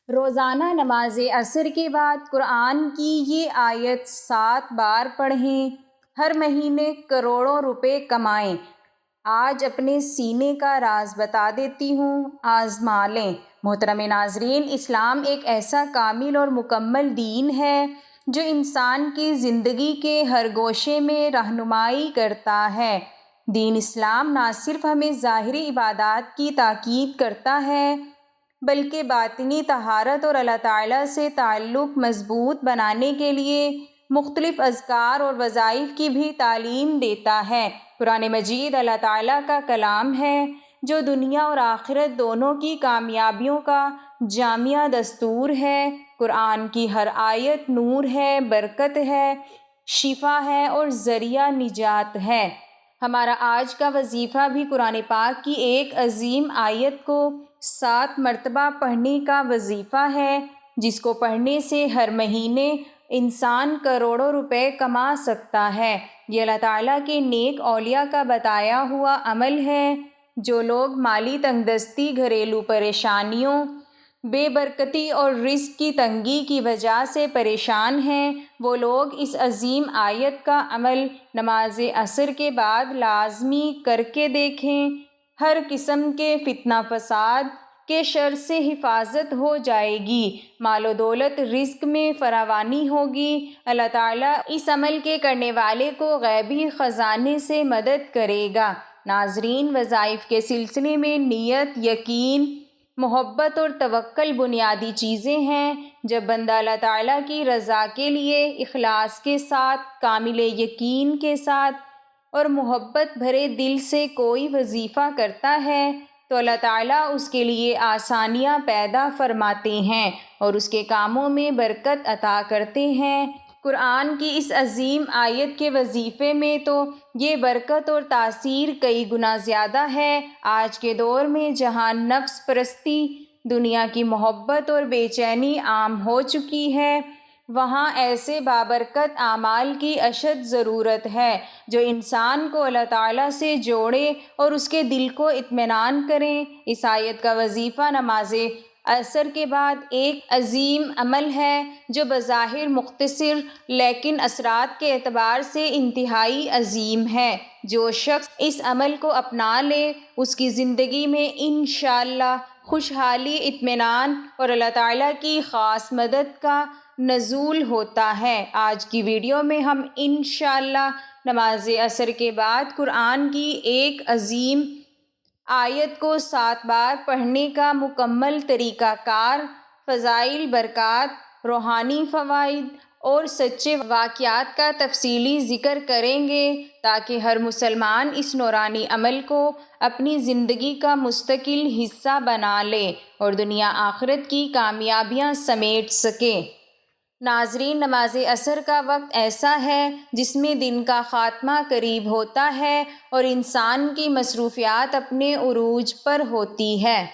روزانہ نماز عصر کے بعد قرآن کی یہ آیت 7 بار پڑھیں، ہر مہینے کروڑوں روپے کمائیں۔ آج اپنے سینے کا راز بتا دیتی ہوں، آزما لیں۔ محترم ناظرین، اسلام ایک ایسا کامل اور مکمل دین ہے جو انسان کی زندگی کے ہر گوشے میں رہنمائی کرتا ہے۔ دین اسلام نہ صرف ہمیں ظاہری عبادات کی تاکید کرتا ہے بلکہ باطنی طہارت اور اللہ تعالیٰ سے تعلق مضبوط بنانے کے لیے مختلف اذکار اور وظائف کی بھی تعلیم دیتا ہے۔ قرآن مجید اللہ تعالیٰ کا کلام ہے جو دنیا اور آخرت دونوں کی کامیابیوں کا جامع دستور ہے۔ قرآن کی ہر آیت نور ہے، برکت ہے، شفا ہے اور ذریعہ نجات ہے۔ ہمارا آج کا وظیفہ بھی قرآن پاک کی ایک عظیم آیت کو 7 مرتبہ پڑھنے کا وظیفہ ہے، جس کو پڑھنے سے ہر مہینے انسان کروڑوں روپے کما سکتا ہے۔ یہ اللہ تعالیٰ کے نیک اولیاء کا بتایا ہوا عمل ہے۔ جو لوگ مالی تنگدستی، گھریلو پریشانیوں، بے برکتی اور رزق کی تنگی کی وجہ سے پریشان ہیں، وہ لوگ اس عظیم آیت کا عمل نماز عصر کے بعد لازمی کر کے دیکھیں۔ ہر قسم کے فتنہ فساد کے شر سے حفاظت ہو جائے گی، مال و دولت رزق میں فراوانی ہوگی۔ اللہ تعالیٰ اس عمل کے کرنے والے کو غیبی خزانے سے مدد کرے گا۔ ناظرین، وظائف کے سلسلے میں نیت، یقین، محبت اور توکل بنیادی چیزیں ہیں۔ جب بندہ اللہ تعالیٰ کی رضا کے لیے اخلاص کے ساتھ، کامل یقین کے ساتھ اور محبت بھرے دل سے کوئی وظیفہ کرتا ہے تو اللہ تعالیٰ اس کے لیے آسانیاں پیدا فرماتے ہیں اور اس کے کاموں میں برکت عطا کرتے ہیں۔ قرآن کی اس عظیم آیت کے وظیفے میں تو یہ برکت اور تاثیر کئی گنا زیادہ ہے۔ آج کے دور میں جہاں نفس پرستی، دنیا کی محبت اور بے چینی عام ہو چکی ہے، وہاں ایسے بابرکت اعمال کی اشد ضرورت ہے جو انسان کو اللہ تعالیٰ سے جوڑے اور اس کے دل کو اطمینان کریں۔ اس آیت کا وظیفہ نماز عصر کے بعد ایک عظیم عمل ہے جو بظاہر مختصر لیکن اثرات کے اعتبار سے انتہائی عظیم ہے۔ جو شخص اس عمل کو اپنا لے، اس کی زندگی میں انشاءاللہ خوشحالی، اطمینان اور اللہ تعالیٰ کی خاص مدد کا نزول ہوتا ہے۔ آج کی ویڈیو میں ہم انشاءاللہ نماز عصر کے بعد قرآن کی ایک عظیم آیت کو 7 بار پڑھنے کا مکمل طریقہ کار، فضائل، برکات، روحانی فوائد اور سچے واقعات کا تفصیلی ذکر کریں گے تاکہ ہر مسلمان اس نورانی عمل کو اپنی زندگی کا مستقل حصہ بنا لے اور دنیا آخرت کی کامیابیاں سمیٹ سکے۔ ناظرین، نماز عصر کا وقت ایسا ہے جس میں دن کا خاتمہ قریب ہوتا ہے اور انسان کی مصروفیات اپنے عروج پر ہوتی ہے۔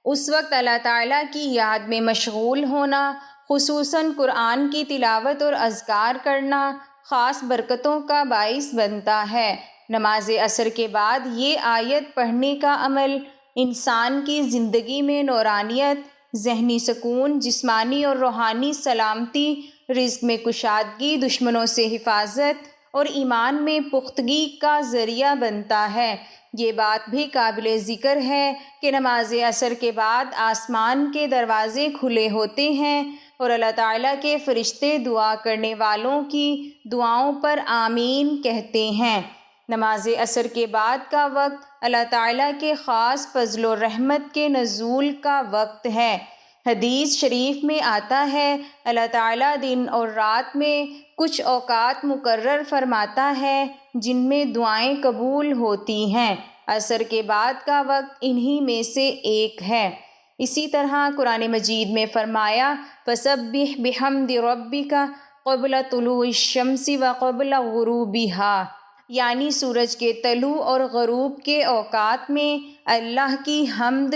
اس وقت اللہ تعالیٰ کی یاد میں مشغول ہونا، خصوصاً قرآن کی تلاوت اور اذکار کرنا، خاص برکتوں کا باعث بنتا ہے۔ نماز عصر کے بعد یہ آیت پڑھنے کا عمل انسان کی زندگی میں نورانیت، ذہنی سکون، جسمانی اور روحانی سلامتی، رزق میں کشادگی، دشمنوں سے حفاظت اور ایمان میں پختگی کا ذریعہ بنتا ہے۔ یہ بات بھی قابل ذکر ہے کہ نماز عصر کے بعد آسمان کے دروازے کھلے ہوتے ہیں اور اللہ تعالیٰ کے فرشتے دعا کرنے والوں کی دعاؤں پر آمین کہتے ہیں۔ نماز عصر کے بعد کا وقت اللہ تعالیٰ کے خاص فضل و رحمت کے نزول کا وقت ہے۔ حدیث شریف میں آتا ہے، اللہ تعالیٰ دن اور رات میں کچھ اوقات مقرر فرماتا ہے جن میں دعائیں قبول ہوتی ہیں۔ عصر کے بعد کا وقت انہی میں سے ایک ہے۔ اسی طرح قرآن مجید میں فرمایا، فَسَبِّحْ بِحَمْدِ رَبِّكَ قَبْلَ طُلُوعِ الشَّمْسِ وَقَبْلَ غُرُوبِهَا، یعنی سورج کے طلوع اور غروب کے اوقات میں اللہ کی حمد،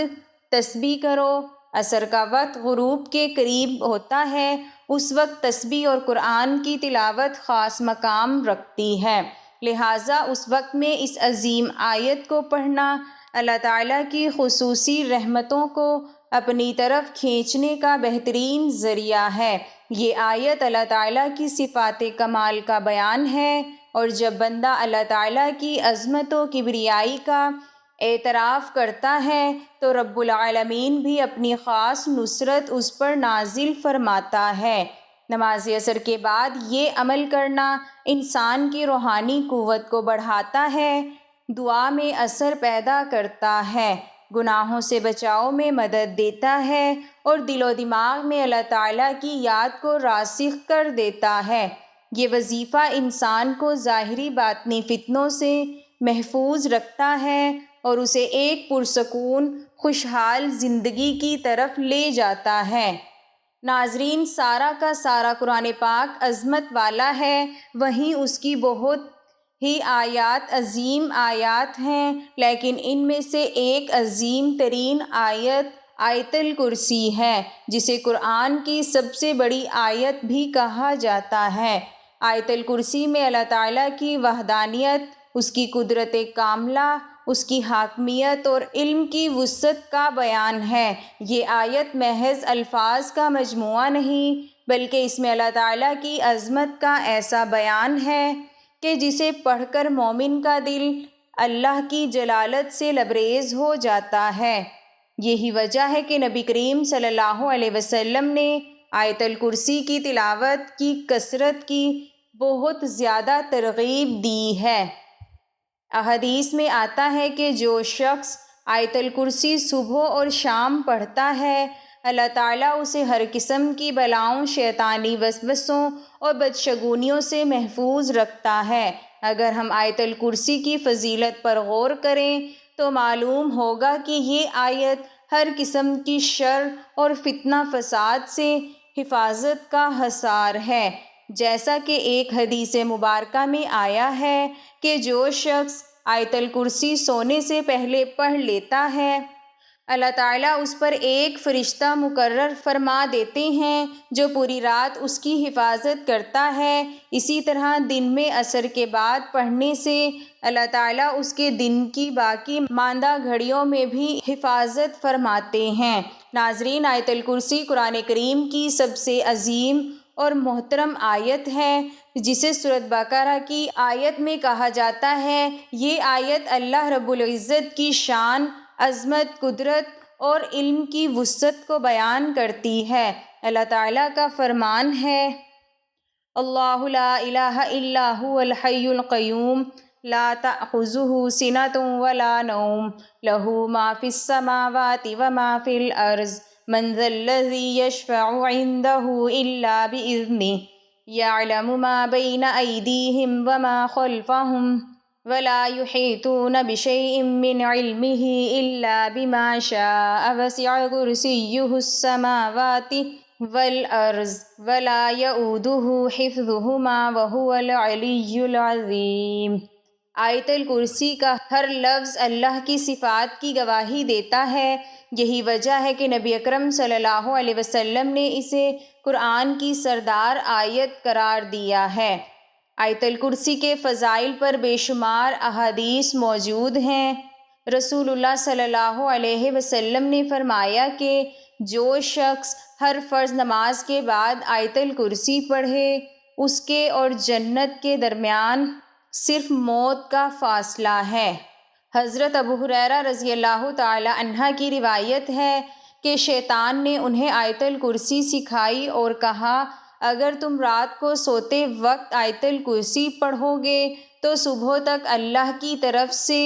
تسبیح کرو۔ عصر کا وقت غروب کے قریب ہوتا ہے، اس وقت تسبیح اور قرآن کی تلاوت خاص مقام رکھتی ہے، لہٰذا اس وقت میں اس عظیم آیت کو پڑھنا اللہ تعالیٰ کی خصوصی رحمتوں کو اپنی طرف کھینچنے کا بہترین ذریعہ ہے۔ یہ آیت اللہ تعالیٰ کی صفات کمال کا بیان ہے، اور جب بندہ اللہ تعالیٰ کی عظمت و کبریائی کا اعتراف کرتا ہے تو رب العالمین بھی اپنی خاص نصرت اس پر نازل فرماتا ہے۔ نماز عصر کے بعد یہ عمل کرنا انسان کی روحانی قوت کو بڑھاتا ہے، دعا میں اثر پیدا کرتا ہے، گناہوں سے بچاؤ میں مدد دیتا ہے، اور دل و دماغ میں اللہ تعالیٰ کی یاد کو راسخ کر دیتا ہے۔ یہ وظیفہ انسان کو ظاہری باطنی فتنوں سے محفوظ رکھتا ہے اور اسے ایک پرسکون خوشحال زندگی کی طرف لے جاتا ہے۔ ناظرین، سارا کا سارا قرآن پاک عظمت والا ہے، وہیں اس کی بہت ہی آیات عظیم آیات ہیں، لیکن ان میں سے ایک عظیم ترین آیت آیت الکرسی ہے، جسے قرآن کی سب سے بڑی آیت بھی کہا جاتا ہے۔ آیت الکرسی میں اللہ تعالیٰ کی وحدانیت، اس کی قدرت کاملہ، اس کی حاکمیت اور علم کی وسعت کا بیان ہے۔ یہ آیت محض الفاظ کا مجموعہ نہیں، بلکہ اس میں اللہ تعالیٰ کی عظمت کا ایسا بیان ہے کہ جسے پڑھ کر مومن کا دل اللہ کی جلالت سے لبریز ہو جاتا ہے۔ یہی وجہ ہے کہ نبی کریم صلی اللہ علیہ وسلم نے آیت الکرسی کی تلاوت کی کثرت کی بہت زیادہ ترغیب دی ہے۔ احادیث میں آتا ہے کہ جو شخص آیت الکرسی صبح اور شام پڑھتا ہے، اللہ تعالیٰ اسے ہر قسم کی بلاؤں، شیطانی وسوسوں اور بدشگونیوں سے محفوظ رکھتا ہے۔ اگر ہم آیت الکرسی کی فضیلت پر غور کریں تو معلوم ہوگا کہ یہ آیت ہر قسم کی شر اور فتنہ فساد سے حفاظت کا حصار ہے۔ جیسا کہ ایک حدیث مبارکہ میں آیا ہے کہ جو شخص آیت الکرسی سونے سے پہلے پڑھ لیتا ہے، اللہ تعالیٰ اس پر ایک فرشتہ مقرر فرما دیتے ہیں جو پوری رات اس کی حفاظت کرتا ہے۔ اسی طرح دن میں عصر کے بعد پڑھنے سے اللہ تعالیٰ اس کے دن کی باقی ماندہ گھڑیوں میں بھی حفاظت فرماتے ہیں۔ ناظرین، آیت الکرسی قرآن کریم کی سب سے عظیم اور محترم آیت ہے، جسے سورۃ بقرہ کی آیت میں کہا جاتا ہے۔ یہ آیت اللہ رب العزت کی شان، عظمت، قدرت اور علم کی وسعت کو بیان کرتی ہے۔ اللہ تعالیٰ کا فرمان ہے، اللہ لا الہ الا هو الحی القیوم لا تأخذہ سنۃ ولا نوم لہ ما فی السماوات وما فی الارض من ذا الذی یشفع عندہ الا بإذنہ یعلم ما بین ایدیہم وما خلفہم ولا يحيطون بشيء من علمه إلا بما شاء وسع كرسيه السماوات والأرض ولا يؤوده حفظهما وهو العلي العظيم۔ آیت الکرسی کا ہر لفظ اللہ کی صفات کی گواہی دیتا ہے۔ یہی وجہ ہے کہ نبی اکرم صلی اللہ علیہ وسلم نے اسے قرآن کی سردار آیت قرار دیا ہے۔ آیت الکرسی کے فضائل پر بے شمار احادیث موجود ہیں۔ رسول اللہ صلی اللہ علیہ وسلم نے فرمایا کہ جو شخص ہر فرض نماز کے بعد آیت الکرسی پڑھے، اس کے اور جنت کے درمیان صرف موت کا فاصلہ ہے۔ حضرت ابو ہریرہ رضی اللہ تعالی عنہ کی روایت ہے کہ شیطان نے انہیں آیت الکرسی سکھائی اور کہا، اگر تم رات کو سوتے وقت آیت الکرسی پڑھو گے تو صبح تک اللہ کی طرف سے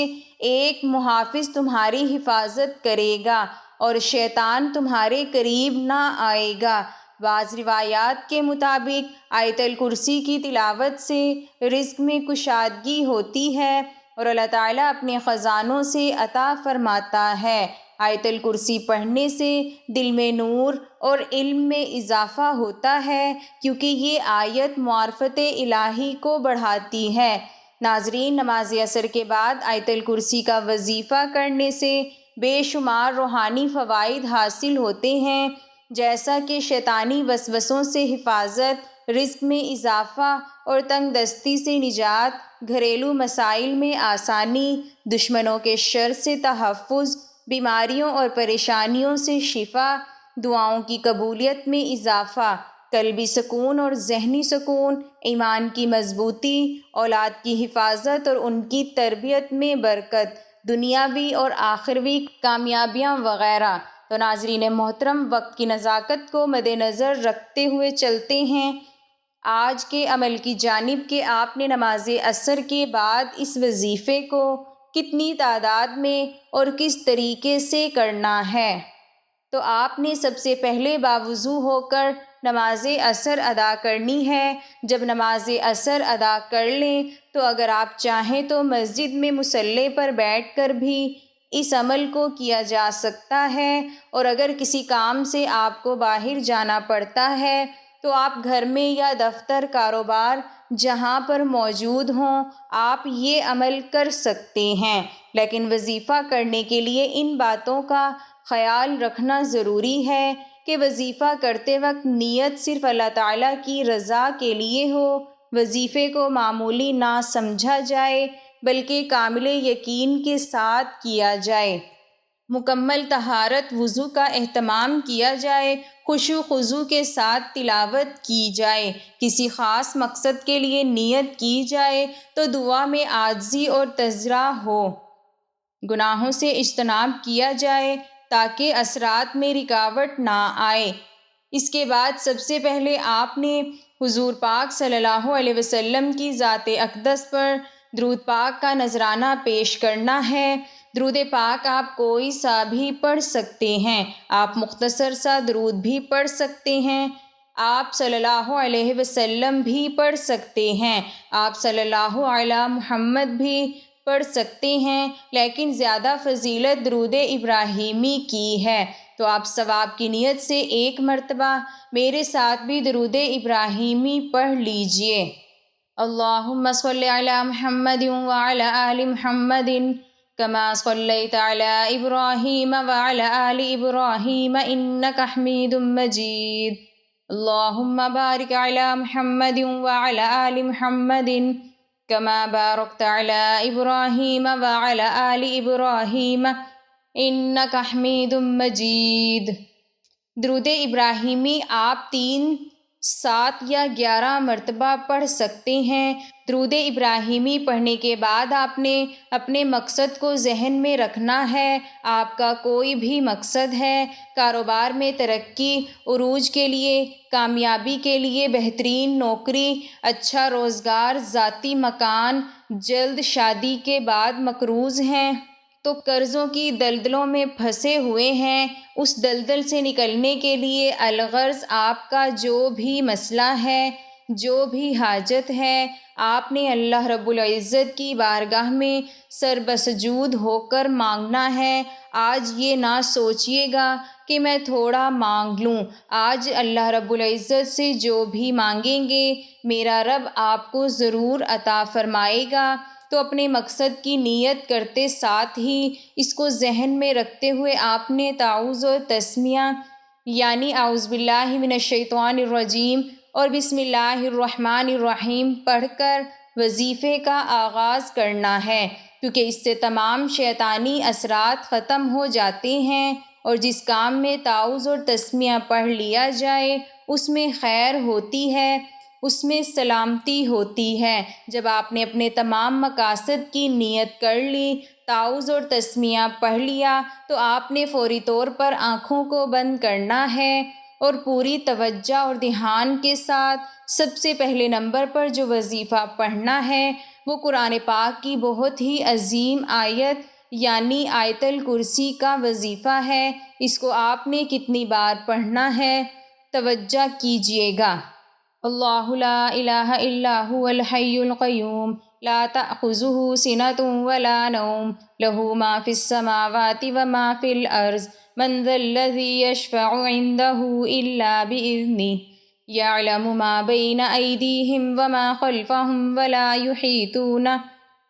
ایک محافظ تمہاری حفاظت کرے گا اور شیطان تمہارے قریب نہ آئے گا۔ بعض روایات کے مطابق آیت الکرسی کی تلاوت سے رزق میں کشادگی ہوتی ہے اور اللہ تعالیٰ اپنے خزانوں سے عطا فرماتا ہے۔ آیت الکرسی پڑھنے سے دل میں نور اور علم میں اضافہ ہوتا ہے، کیونکہ یہ آیت معرفت الہی کو بڑھاتی ہے۔ ناظرین، نماز عصر کے بعد آیت الکرسی کا وظیفہ کرنے سے بے شمار روحانی فوائد حاصل ہوتے ہیں، جیسا کہ شیطانی وسوسوں سے حفاظت، رزق میں اضافہ اور تنگ دستی سے نجات، گھریلو مسائل میں آسانی، دشمنوں کے شر سے تحفظ، بیماریوں اور پریشانیوں سے شفا، دعاؤں کی قبولیت میں اضافہ، قلبی سکون اور ذہنی سکون، ایمان کی مضبوطی، اولاد کی حفاظت اور ان کی تربیت میں برکت، دنیاوی اور آخروی کامیابیاں وغیرہ۔ تو ناظرین محترم، وقت کی نزاکت کو مد نظر رکھتے ہوئے چلتے ہیں آج کے عمل کی جانب کہ آپ نے نماز عصر کے بعد اس وظیفے کو کتنی تعداد میں اور کس طریقے سے کرنا ہے۔ تو آپ نے سب سے پہلے باوضو ہو کر نماز عصر ادا کرنی ہے۔ جب نماز عصر ادا کر لیں تو اگر آپ چاہیں تو مسجد میں مصلی پر بیٹھ کر بھی اس عمل کو کیا جا سکتا ہے، اور اگر کسی کام سے آپ کو باہر جانا پڑتا ہے تو آپ گھر میں یا دفتر، کاروبار جہاں پر موجود ہوں آپ یہ عمل کر سکتے ہیں، لیکن وظیفہ کرنے کے لیے ان باتوں کا خیال رکھنا ضروری ہے کہ وظیفہ کرتے وقت نیت صرف اللہ تعالیٰ کی رضا کے لیے ہو، وظیفے کو معمولی نہ سمجھا جائے بلکہ کامل یقین کے ساتھ کیا جائے، مکمل طہارت وضو کا اہتمام کیا جائے، خشوع و خضوع کے ساتھ تلاوت کی جائے، کسی خاص مقصد کے لیے نیت کی جائے تو دعا میں عاجزی اور تضرع ہو، گناہوں سے اجتناب کیا جائے تاکہ اثرات میں رکاوٹ نہ آئے۔ اس کے بعد سب سے پہلے آپ نے حضور پاک صلی اللہ علیہ وسلم کی ذات اقدس پر درود پاک کا نذرانہ پیش کرنا ہے۔ درود پاک آپ کوئی سا بھی پڑھ سکتے ہیں، آپ مختصر سا درود بھی پڑھ سکتے ہیں، آپ صلی اللہ علیہ وسلم بھی پڑھ سکتے ہیں، آپ صلی اللہ علی محمد بھی پڑھ سکتے ہیں، لیکن زیادہ فضیلت درود ابراہیمی کی ہے، تو آپ ثواب کی نیت سے ایک مرتبہ میرے ساتھ بھی درود ابراہیمی پڑھ لیجئے۔ اللہم صلی علی محمد وعلی آل محمد کما صلیت علی ابراہیم وعلی آل ابراہیم انک حمید مجید۔ اللہم بارک علی محمد وعلی آل محمد کما بارکت علی ابراہیم وعلی آل ابراہیم انک حمید مجید۔ درود ابراہیمی آپ 3، 7 یا 11 مرتبہ پڑھ سکتے ہیں۔ درود ابراہیمی پڑھنے کے بعد آپ نے اپنے مقصد کو ذہن میں رکھنا ہے۔ آپ کا کوئی بھی مقصد ہے، کاروبار میں ترقی، عروج کے لیے، کامیابی کے لیے، بہترین نوکری، اچھا روزگار، ذاتی مکان، جلد شادی کے بعد مقروض ہیں تو قرضوں کی دلدلوں میں پھنسے ہوئے ہیں، اس دلدل سے نکلنے کے لیے الغرض آپ کا جو بھی مسئلہ ہے، جو بھی حاجت ہے، آپ نے اللہ رب العزت کی بارگاہ میں سر بسجود ہو کر مانگنا ہے۔ آج یہ نہ سوچیے گا کہ میں تھوڑا مانگ لوں، آج اللہ رب العزت سے جو بھی مانگیں گے میرا رب آپ کو ضرور عطا فرمائے گا۔ تو اپنے مقصد کی نیت کرتے ساتھ ہی اس کو ذہن میں رکھتے ہوئے آپ نے تعوذ و تسمیہ یعنی اعوذ باللہ من الشیطان الرجیم اور بسم اللہ الرحمن الرحیم پڑھ کر وظیفے کا آغاز کرنا ہے، کیونکہ اس سے تمام شیطانی اثرات ختم ہو جاتے ہیں، اور جس کام میں تعوذ اور تسمیہ پڑھ لیا جائے اس میں خیر ہوتی ہے، اس میں سلامتی ہوتی ہے۔ جب آپ نے اپنے تمام مقاصد کی نیت کر لی، تعوذ اور تسمیہ پڑھ لیا، تو آپ نے فوری طور پر آنکھوں کو بند کرنا ہے اور پوری توجہ اور دھیان کے ساتھ سب سے پہلے نمبر پر جو وظیفہ پڑھنا ہے وہ قرآن پاک کی بہت ہی عظیم آیت یعنی آیت الکرسی کا وظیفہ ہے۔ اس کو آپ نے کتنی بار پڑھنا ہے توجہ کیجئے گا۔ اللہ لا الہ الا هو الحی القیوم لا تأخذہ سنۃ ولا نوم لہ ما فی السماوات وما فی الارض من ذا الذی یشفع عندہ الا بإذنہ یعلم ما بین ایدیہم وما خلفہم ولا یحیطون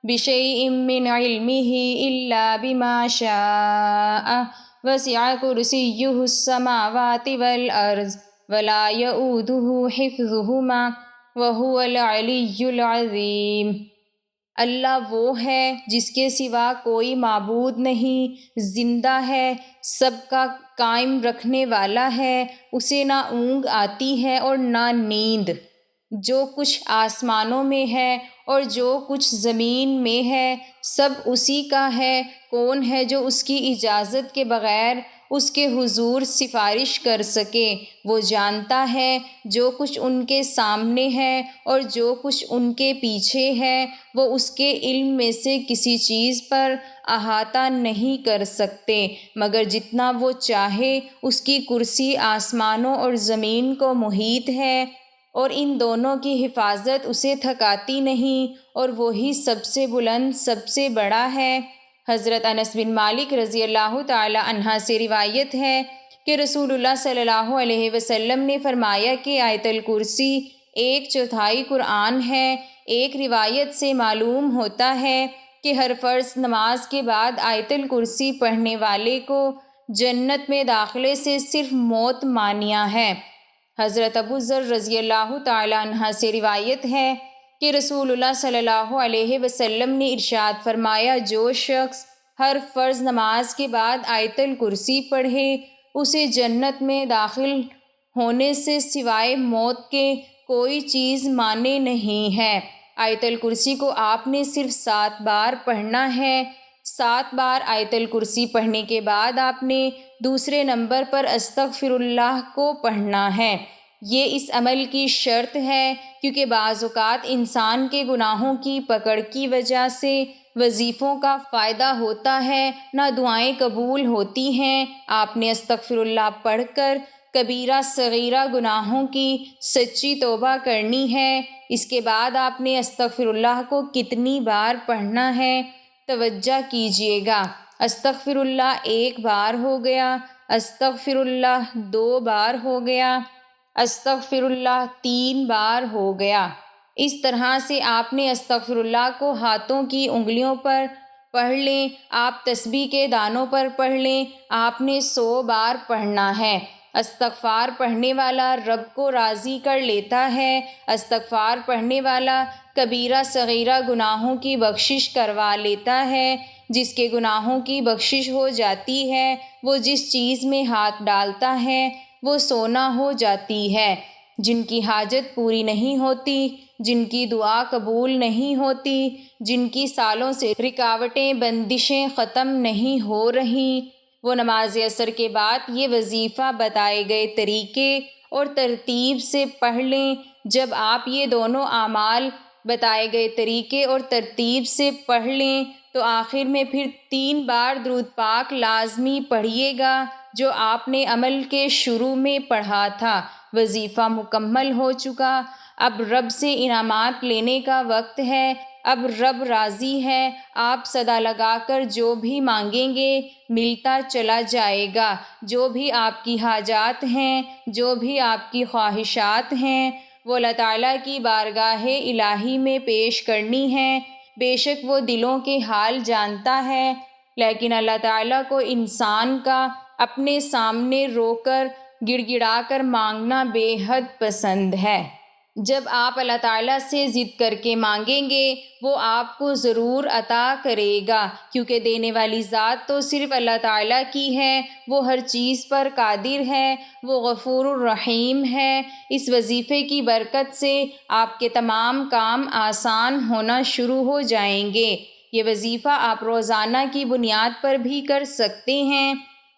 بشیء من علمہ الا بما شاء وسع کرسیہ السماوات والارض ولا یؤودہ حفظہما وہو العلی العظیم۔ اللہ وہ ہے جس کے سوا کوئی معبود نہیں، زندہ ہے، سب کا قائم رکھنے والا ہے، اسے نہ اونگ آتی ہے اور نہ نیند۔ جو کچھ آسمانوں میں ہے اور جو کچھ زمین میں ہے سب اسی کا ہے۔ کون ہے جو اس کی اجازت کے بغیر اس کے حضور سفارش کر سکے؟ وہ جانتا ہے جو کچھ ان کے سامنے ہے اور جو کچھ ان کے پیچھے ہے، وہ اس کے علم میں سے کسی چیز پر احاطہ نہیں کر سکتے مگر جتنا وہ چاہے۔ اس کی کرسی آسمانوں اور زمین کو محیط ہے اور ان دونوں کی حفاظت اسے تھکاتی نہیں، اور وہی سب سے بلند، سب سے بڑا ہے۔ حضرت انس بن مالک رضی اللہ تعالی عنہ سے روایت ہے کہ رسول اللہ صلی اللہ علیہ وسلم نے فرمایا کہ آیت الکرسی 1/4 قرآن ہے۔ ایک روایت سے معلوم ہوتا ہے کہ ہر فرض نماز کے بعد آیت الکرسی پڑھنے والے کو جنت میں داخلے سے صرف موت مانیہ ہے۔ حضرت ابو ذر رضی اللہ تعالی عنہ سے روایت ہے کہ رسول اللہ صلی اللہ علیہ وسلم نے ارشاد فرمایا، جو شخص ہر فرض نماز کے بعد آیت الکرسی پڑھے اسے جنت میں داخل ہونے سے سوائے موت کے کوئی چیز مانے نہیں ہے۔ آیت الکرسی کو آپ نے صرف 7 بار پڑھنا ہے۔ 7 بار آیت الکرسی پڑھنے کے بعد آپ نے دوسرے نمبر پر استغفر اللہ کو پڑھنا ہے۔ یہ اس عمل کی شرط ہے کیونکہ بعض اوقات انسان کے گناہوں کی پکڑ کی وجہ سے وظیفوں کا فائدہ ہوتا ہے، نہ دعائیں قبول ہوتی ہیں۔ آپ نے استغفر اللہ پڑھ کر کبیرہ صغیرہ گناہوں کی سچی توبہ کرنی ہے۔ اس کے بعد آپ نے استغفر اللہ کو کتنی بار پڑھنا ہے؟ توجہ کیجیے گا۔ استغفر اللہ 1 بار ہو گیا، استغفر اللہ 2 بار ہو گیا، استغفر اللہ 3 بار ہو گیا۔ اس طرح سے آپ نے استغفر اللہ کو ہاتھوں کی انگلیوں پر پڑھ لیں، آپ تسبیح کے دانوں پر پڑھ لیں، آپ نے 100 بار پڑھنا ہے۔ استغفار پڑھنے والا رب کو راضی کر لیتا ہے۔ استغفار پڑھنے والا کبیرہ صغیرہ گناہوں کی بخشش کروا لیتا ہے۔ جس کے گناہوں کی بخشش ہو جاتی ہے وہ جس چیز میں ہاتھ ڈالتا ہے وہ سونا ہو جاتی ہے۔ جن کی حاجت پوری نہیں ہوتی، جن کی دعا قبول نہیں ہوتی، جن کی سالوں سے رکاوٹیں بندشیں ختم نہیں ہو رہیں، وہ نماز عصر کے بعد یہ وظیفہ بتائے گئے طریقے اور ترتیب سے پڑھ لیں۔ جب آپ یہ دونوں اعمال بتائے گئے طریقے اور ترتیب سے پڑھ لیں تو آخر میں پھر 3 بار درود پاک لازمی پڑھیے گا جو آپ نے عمل کے شروع میں پڑھا تھا۔ وظیفہ مکمل ہو چکا، اب رب سے انعامات لینے کا وقت ہے۔ اب رب راضی ہے، آپ صدا لگا کر جو بھی مانگیں گے ملتا چلا جائے گا۔ جو بھی آپ کی حاجات ہیں، جو بھی آپ کی خواہشات ہیں وہ اللہ تعالیٰ کی بارگاہ الہی میں پیش کرنی ہیں۔ بے شک وہ دلوں کے حال جانتا ہے، لیکن اللہ تعالیٰ کو انسان کا اپنے سامنے رو کر گڑ گڑا کر مانگنا بے حد پسند ہے۔ جب آپ اللہ تعالیٰ سے ضد کر کے مانگیں گے وہ آپ کو ضرور عطا کرے گا، کیونکہ دینے والی ذات تو صرف اللہ تعالیٰ کی ہے۔ وہ ہر چیز پر قادر ہے، وہ غفور الرحیم ہے۔ اس وظیفے کی برکت سے آپ کے تمام کام آسان ہونا شروع ہو جائیں گے۔ یہ وظیفہ آپ روزانہ کی بنیاد پر بھی کر سکتے ہیں۔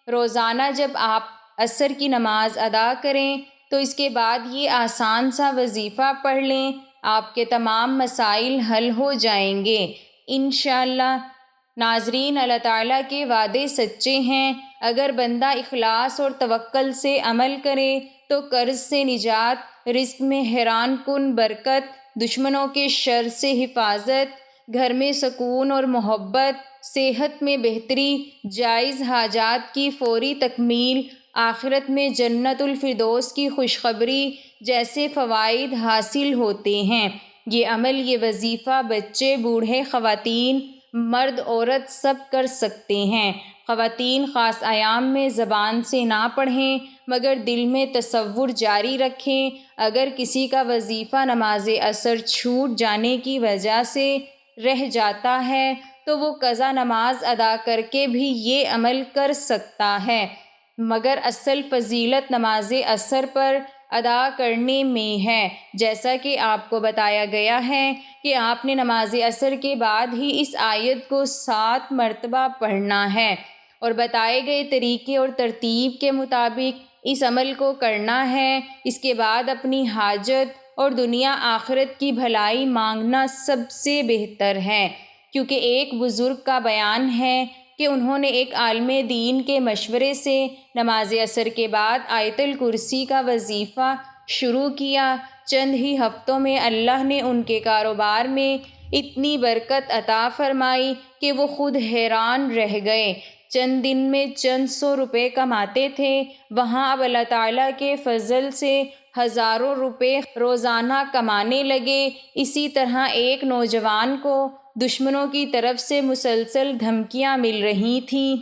روزانہ جب آپ عصر کی نماز ادا کریں تو اس کے بعد یہ آسان سا وظیفہ پڑھ لیں، آپ کے تمام مسائل حل ہو جائیں گے انشاءاللہ۔ ناظرین، اللہ تعالیٰ کے وعدے سچے ہیں۔ اگر بندہ اخلاص اور توکل سے عمل کرے تو قرض سے نجات، رزق میں حیران کن برکت، دشمنوں کے شر سے حفاظت، گھر میں سکون اور محبت، صحت میں بہتری، جائز حاجات کی فوری تکمیل، آخرت میں جنت الفردوس کی خوشخبری جیسے فوائد حاصل ہوتے ہیں۔ یہ عمل، یہ وظیفہ بچے، بوڑھے، خواتین، مرد، عورت سب کر سکتے ہیں۔ خواتین خاص ایام میں زبان سے نہ پڑھیں مگر دل میں تصور جاری رکھیں۔ اگر کسی کا وظیفہ نماز عصر چھوٹ جانے کی وجہ سے رہ جاتا ہے تو وہ قضا نماز ادا کر کے بھی یہ عمل کر سکتا ہے، مگر اصل فضیلت نماز عصر پر ادا کرنے میں ہے، جیسا کہ آپ کو بتایا گیا ہے کہ آپ نے نماز عصر کے بعد ہی اس آیت کو 7 مرتبہ پڑھنا ہے، اور بتائے گئے طریقے اور ترتیب کے مطابق اس عمل کو کرنا ہے۔ اس کے بعد اپنی حاجت اور دنیا آخرت کی بھلائی مانگنا سب سے بہتر ہے، کیونکہ ایک بزرگ کا بیان ہے کہ انہوں نے ایک عالم دین کے مشورے سے نماز عصر کے بعد آیت الکرسی کا وظیفہ شروع کیا۔ چند ہی ہفتوں میں اللہ نے ان کے کاروبار میں اتنی برکت عطا فرمائی کہ وہ خود حیران رہ گئے۔ چند دن میں چند سو روپے کماتے تھے، وہاں اب اللہ تعالیٰ کے فضل سے ہزاروں روپے روزانہ کمانے لگے۔ اسی طرح ایک نوجوان کو دشمنوں کی طرف سے مسلسل دھمکیاں مل رہی تھیں۔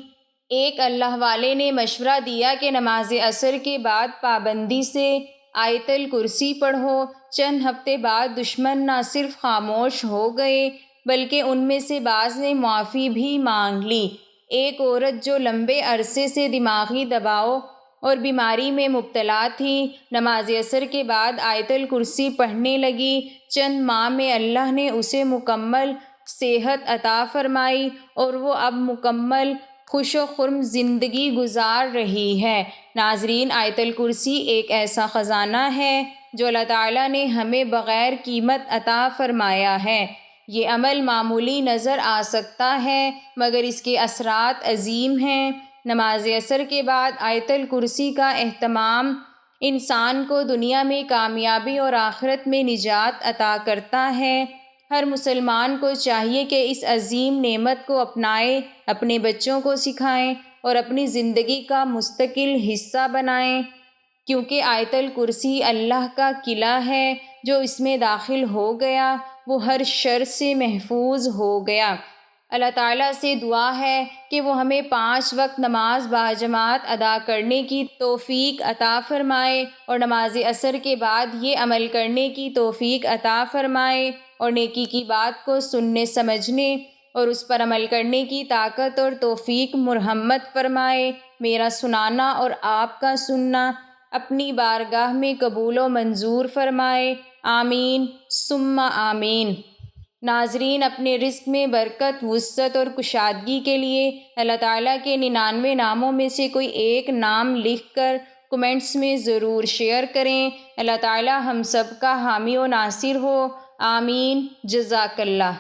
ایک اللہ والے نے مشورہ دیا کہ نماز عصر کے بعد پابندی سے آیت الکرسی پڑھو۔ چند ہفتے بعد دشمن نہ صرف خاموش ہو گئے بلکہ ان میں سے بعض نے معافی بھی مانگ لی۔ ایک عورت جو لمبے عرصے سے دماغی دباؤ اور بیماری میں مبتلا تھی، نماز عصر کے بعد آیت الکرسی پڑھنے لگی۔ چند ماہ میں اللہ نے اسے مکمل صحت عطا فرمائی اور وہ اب مکمل خوش و خرم زندگی گزار رہی ہے۔ ناظرین، آیت الکرسی ایک ایسا خزانہ ہے جو اللہ تعالیٰ نے ہمیں بغیر قیمت عطا فرمایا ہے۔ یہ عمل معمولی نظر آ سکتا ہے مگر اس کے اثرات عظیم ہیں۔ نماز عصر کے بعد آیت الکرسی کا اہتمام انسان کو دنیا میں کامیابی اور آخرت میں نجات عطا کرتا ہے۔ ہر مسلمان کو چاہیے کہ اس عظیم نعمت کو اپنائے، اپنے بچوں کو سکھائیں اور اپنی زندگی کا مستقل حصہ بنائیں، کیونکہ آیت الکرسی اللہ کا قلعہ ہے، جو اس میں داخل ہو گیا وہ ہر شر سے محفوظ ہو گیا۔ اللہ تعالیٰ سے دعا ہے کہ وہ ہمیں 5 وقت نماز باجماعت ادا کرنے کی توفیق عطا فرمائے اور نماز عصر کے بعد یہ عمل کرنے کی توفیق عطا فرمائے اور نیکی کی بات کو سننے سمجھنے اور اس پر عمل کرنے کی طاقت اور توفیق مرحمت فرمائے۔ میرا سنانا اور آپ کا سننا اپنی بارگاہ میں قبول و منظور فرمائے، آمین ثم آمین۔ ناظرین، اپنے رزق میں برکت، وسعت اور کشادگی کے لیے اللہ تعالیٰ کے 99 ناموں میں سے کوئی ایک نام لکھ کر کمنٹس میں ضرور شیئر کریں۔ اللہ تعالیٰ ہم سب کا حامی و ناصر ہو، آمین۔ جزاک اللہ۔